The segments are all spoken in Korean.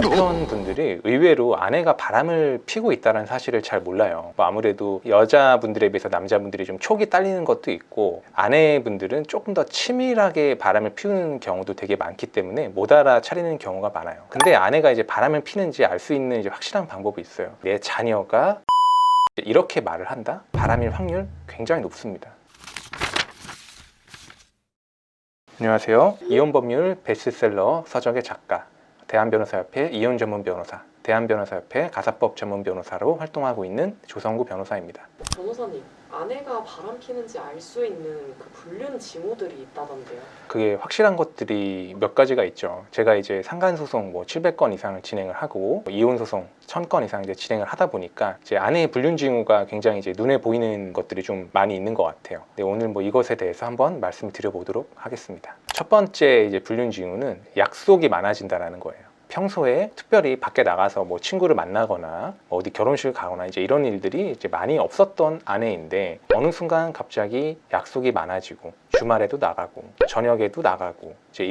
남편분들이 의외로 아내가 바람을 피고 있다는 사실을 잘 몰라요. 뭐 아무래도 여자분들에 비해서 남자분들이 좀 촉이 딸리는 것도 있고, 아내분들은 조금 더 치밀하게 바람을 피우는 경우도 되게 많기 때문에 못 알아차리는 경우가 많아요. 근데 아내가 이제 바람을 피는지 알 수 있는 이제 확실한 방법이 있어요. 내 자녀가 이렇게 말을 한다? 바람일 확률 굉장히 높습니다. 안녕하세요. 이혼법률 베스트셀러 서적의 작가, 대한변호사협회 이혼 전문 변호사, 대한변호사협회 가사법 전문 변호사로 활동하고 있는 조성구 변호사입니다. 변호사님, 아내가 바람 피는지 알 수 있는 그 불륜 징후들이 있다던데요. 그게 확실한 것들이 몇 가지가 있죠. 제가 이제 상간소송 700건 이상을 진행을 하고 이혼소송 1000건 이상 이제 진행을 하다 보니까 이제 아내의 불륜 징후가 굉장히 이제 눈에 보이는 것들이 좀 많이 있는 것 같아요. 네, 오늘 이것에 대해서 한번 말씀을 드려보도록 하겠습니다. 첫 번째 이제 불륜 징후는 약속이 많아진다는 거예요. 평소에 특별히 밖에 나가서 친구를 만나거나 어디 결혼식을 가거나 이제 이런 일들이 이제 많이 없었던 아내인데, 어느 순간 갑자기 약속이 많아지고 주말에도 나가고 저녁에도 나가고 이제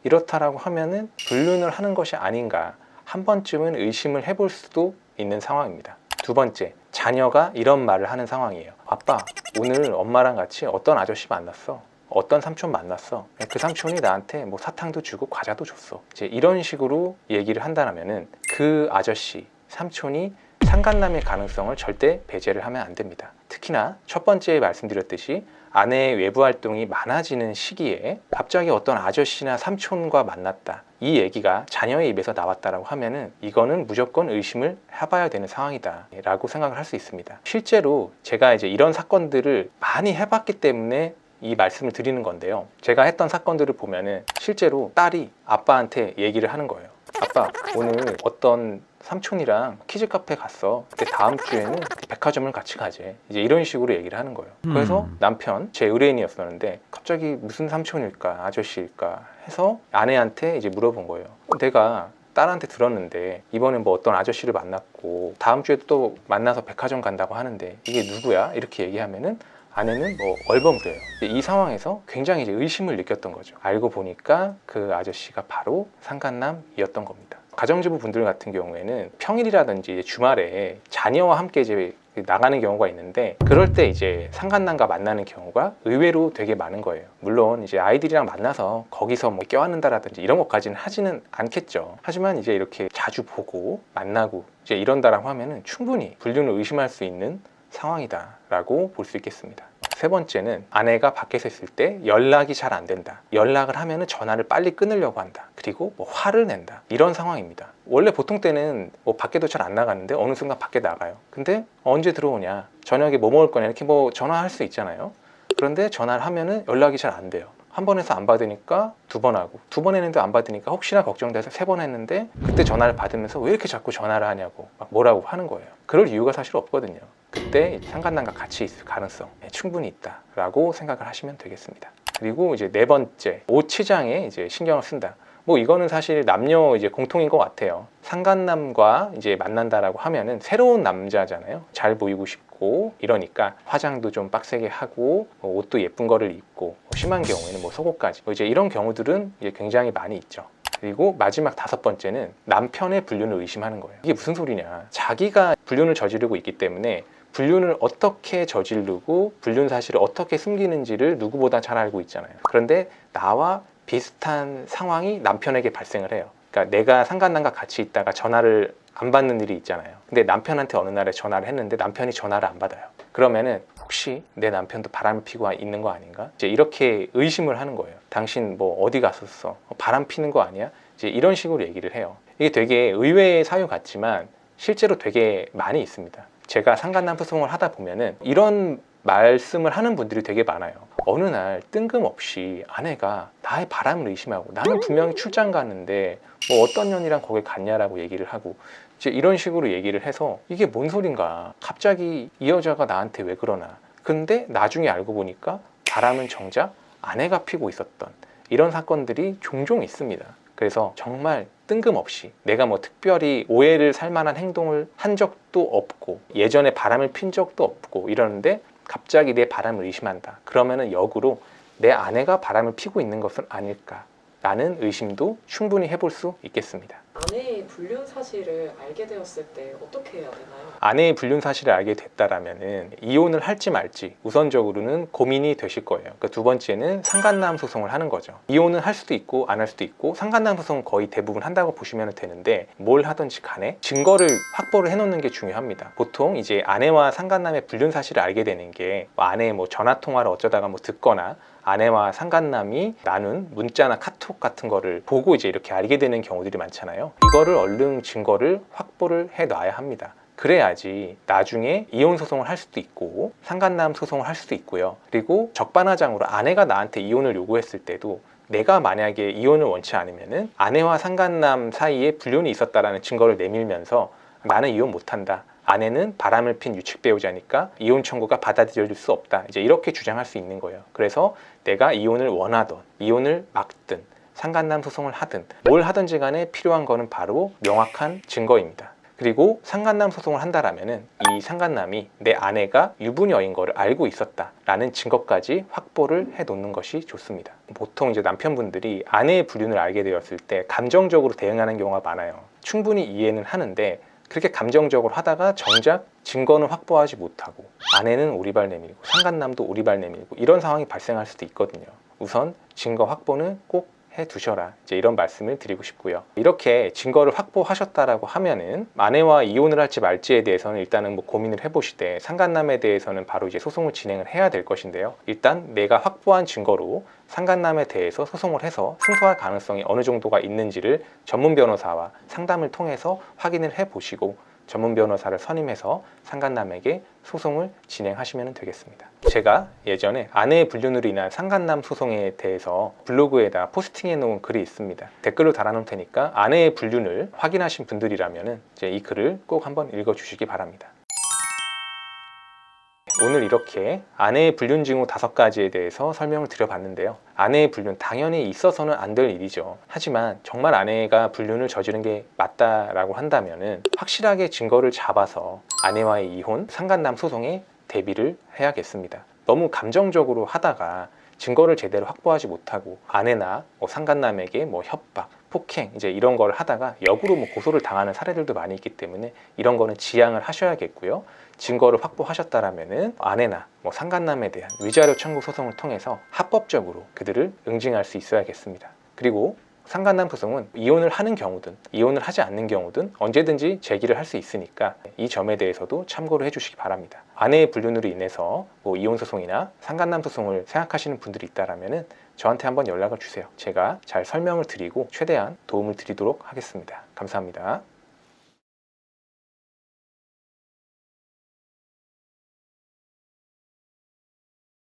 이렇다라고 하면은 불륜을 하는 것이 아닌가, 한 번쯤은 의심을 해볼 수도 있는 상황입니다. 두 번째, 자녀가 이런 말을 하는 상황이에요. 아빠, 오늘 엄마랑 같이 어떤 아저씨 만났어. 어떤 삼촌 만났어. 그 삼촌이 나한테 사탕도 주고 과자도 줬어. 이제 이런 식으로 얘기를 한다면은 그 아저씨, 삼촌이 상간남의 가능성을 절대 배제를 하면 안 됩니다. 특히나 첫 번째 말씀드렸듯이 아내의 외부 활동이 많아지는 시기에 갑자기 어떤 아저씨나 삼촌과 만났다, 이 얘기가 자녀의 입에서 나왔다라고 하면은 이거는 무조건 의심을 해봐야 되는 상황이다 라고 생각을 할 수 있습니다. 실제로 제가 이제 이런 사건들을 많이 해봤기 때문에 이 말씀을 드리는 건데요. 제가 했던 사건들을 보면은 실제로 딸이 아빠한테 얘기를 하는 거예요. 아빠, 오늘 어떤 삼촌이랑 키즈 카페 갔어. 근데 다음 주에는 백화점을 같이 가재. 이제 이런 식으로 얘기를 하는 거예요. 그래서 남편, 제 의뢰인이었었는데 갑자기 무슨 삼촌일까, 아저씨일까 해서 아내한테 이제 물어본 거예요. 내가 딸한테 들었는데 이번에 어떤 아저씨를 만났고 다음 주에 또 만나서 백화점 간다고 하는데 이게 누구야? 이렇게 얘기하면은 아내는 얼버무려요. 이 상황에서 굉장히 이제 의심을 느꼈던 거죠. 알고 보니까 그 아저씨가 바로 상간남이었던 겁니다. 가정주부 분들 같은 경우에는 평일이라든지 이제 주말에 자녀와 함께 이제 나가는 경우가 있는데, 그럴 때 이제 상간남과 만나는 경우가 의외로 되게 많은 거예요. 물론 이제 아이들이랑 만나서 거기서 껴안는다라든지 이런 것까지는 하지는 않겠죠. 하지만 이제 이렇게 자주 보고 만나고 이제 이런다라고 하면은 충분히 불륜을 의심할 수 있는 상황이다 라고 볼 수 있겠습니다. 세 번째는 아내가 밖에서 있을 때 연락이 잘 안 된다. 연락을 하면은 전화를 빨리 끊으려고 한다. 그리고 화를 낸다. 이런 상황입니다. 원래 보통 때는 밖에도 잘 안 나가는데 어느 순간 밖에 나가요. 근데 언제 들어오냐, 저녁에 뭐 먹을 거냐, 이렇게 전화할 수 있잖아요. 그런데 전화를 하면은 연락이 잘 안 돼요. 한 번 해서 안 받으니까 두 번 하고, 두 번 했는데 안 받으니까 혹시나 걱정돼서 세 번 했는데, 그때 전화를 받으면서 왜 이렇게 자꾸 전화를 하냐고 뭐라고 하는 거예요. 그럴 이유가 사실 없거든요. 그때 상간남과 같이 있을 가능성 충분히 있다라고 생각을 하시면 되겠습니다. 그리고 이제 네 번째, 옷 치장에 이제 신경을 쓴다. 이거는 사실 남녀 이제 공통인 것 같아요. 상간남과 이제 만난다라고 하면은 새로운 남자잖아요. 잘 보이고 싶고 이러니까 화장도 좀 빡세게 하고 옷도 예쁜 거를 입고 심한 경우에는 속옷까지 이제 이런 경우들은 이제 굉장히 많이 있죠. 그리고 마지막 다섯 번째는 남편의 불륜을 의심하는 거예요. 이게 무슨 소리냐, 자기가 불륜을 저지르고 있기 때문에 불륜을 어떻게 저지르고 불륜 사실을 어떻게 숨기는지를 누구보다 잘 알고 있잖아요. 그런데 나와 비슷한 상황이 남편에게 발생을 해요. 그러니까 내가 상간남과 같이 있다가 전화를 안 받는 일이 있잖아요. 근데 남편한테 어느 날에 전화를 했는데 남편이 전화를 안 받아요. 그러면은 혹시 내 남편도 바람을 피고 있는 거 아닌가? 이제 이렇게 의심을 하는 거예요. 당신 어디 갔었어? 바람 피는 거 아니야? 이제 이런 식으로 얘기를 해요. 이게 되게 의외의 사유 같지만 실제로 되게 많이 있습니다. 제가 상간남 소송을 하다 보면은 이런 말씀을 하는 분들이 되게 많아요. 어느 날 뜬금없이 아내가 나의 바람을 의심하고, 나는 분명히 출장 갔는데 어떤 년이랑 거기 갔냐라고 얘기를 하고 이제 이런 식으로 얘기를 해서 이게 뭔 소린가, 갑자기 이 여자가 나한테 왜 그러나. 근데 나중에 알고 보니까 바람은 정작 아내가 피고 있었던 이런 사건들이 종종 있습니다. 그래서 정말 뜬금없이 내가 특별히 오해를 살 만한 행동을 한 적도 없고 예전에 바람을 핀 적도 없고 이러는데 갑자기 내 바람을 의심한다. 그러면은 역으로 내 아내가 바람을 피고 있는 것은 아닐까, 라는 의심도 충분히 해볼 수 있겠습니다. 아내의 불륜 사실을 알게 되었을 때 어떻게 해야 되나요? 아내의 불륜 사실을 알게 됐다라면은 이혼을 할지 말지 우선적으로는 고민이 되실 거예요. 그러니까 두 번째는 상간남 소송을 하는 거죠. 이혼은 할 수도 있고 안 할 수도 있고 상간남 소송은 거의 대부분 한다고 보시면 되는데 뭘 하든지 간에 증거를 확보를 해놓는 게 중요합니다. 보통 이제 아내와 상간남의 불륜 사실을 알게 되는 게 아내의 뭐 전화 통화를 어쩌다가 뭐 듣거나 아내와 상간남이 나눈 문자나 카톡 같은 거를 보고 이제 이렇게 알게 되는 경우들이 많잖아요. 이거를 얼른 증거를 확보를 해 놔야 합니다. 그래야지 나중에 이혼 소송을 할 수도 있고 상간남 소송을 할 수도 있고요. 그리고 적반하장으로 아내가 나한테 이혼을 요구했을 때도 내가 만약에 이혼을 원치 않으면은 아내와 상간남 사이에 불륜이 있었다라는 증거를 내밀면서 나는 이혼 못한다. 아내는 바람을 핀 유책 배우자니까 이혼 청구가 받아들여질 수 없다. 이제 이렇게 주장할 수 있는 거예요. 그래서 내가 이혼을 원하던, 이혼을 막든, 상간남 소송을 하든 뭘 하든지 간에 필요한 거는 바로 명확한 증거입니다. 그리고 상간남 소송을 한다라면은 이 상간남이 내 아내가 유부녀인 거를 알고 있었다라는 증거까지 확보를 해 놓는 것이 좋습니다. 보통 이제 남편분들이 아내의 불륜을 알게 되었을 때 감정적으로 대응하는 경우가 많아요. 충분히 이해는 하는데 그렇게 감정적으로 하다가 정작 증거는 확보하지 못하고 아내는 오리발 내밀고 상간남도 오리발 내밀고 이런 상황이 발생할 수도 있거든요. 우선 증거 확보는 꼭 해두셔라, 이제 이런 말씀을 드리고 싶고요. 이렇게 증거를 확보하셨다라고 하면은 아내와 이혼을 할지 말지에 대해서는 일단은 뭐 고민을 해보시되 상간남에 대해서는 바로 이제 소송을 진행을 해야 될 것인데요. 일단 내가 확보한 증거로 상간남에 대해서 소송을 해서 승소할 가능성이 어느 정도가 있는지를 전문 변호사와 상담을 통해서 확인을 해보시고 전문 변호사를 선임해서 상간남에게 소송을 진행하시면 되겠습니다. 제가 예전에 아내의 불륜으로 인한 상간남 소송에 대해서 블로그에다 포스팅해 놓은 글이 있습니다. 댓글로 달아놓을 테니까 아내의 불륜을 확인하신 분들이라면 이제 이 글을 꼭 한번 읽어주시기 바랍니다. 오늘 이렇게 아내의 불륜 징후 5가지에 대해서 설명을 드려봤는데요. 아내의 불륜 당연히 있어서는 안 될 일이죠. 하지만 정말 아내가 불륜을 저지른 게 맞다라고 한다면 확실하게 증거를 잡아서 아내와의 이혼, 상간남 소송에 대비를 해야겠습니다. 너무 감정적으로 하다가 증거를 제대로 확보하지 못하고 아내나 상간남에게 협박, 폭행 이제 이런 걸 하다가 역으로 고소를 당하는 사례들도 많이 있기 때문에 이런 거는 지양을 하셔야겠고요. 증거를 확보하셨다라면은 아내나 상간남에 대한 위자료 청구 소송을 통해서 합법적으로 그들을 응징할 수 있어야겠습니다. 그리고 상간남 소송은 이혼을 하는 경우든 이혼을 하지 않는 경우든 언제든지 제기를 할 수 있으니까 이 점에 대해서도 참고를 해주시기 바랍니다. 아내의 불륜으로 인해서 이혼 소송이나 상간남 소송을 생각하시는 분들이 있다라면은 저한테 한번 연락을 주세요. 제가 잘 설명을 드리고 최대한 도움을 드리도록 하겠습니다. 감사합니다.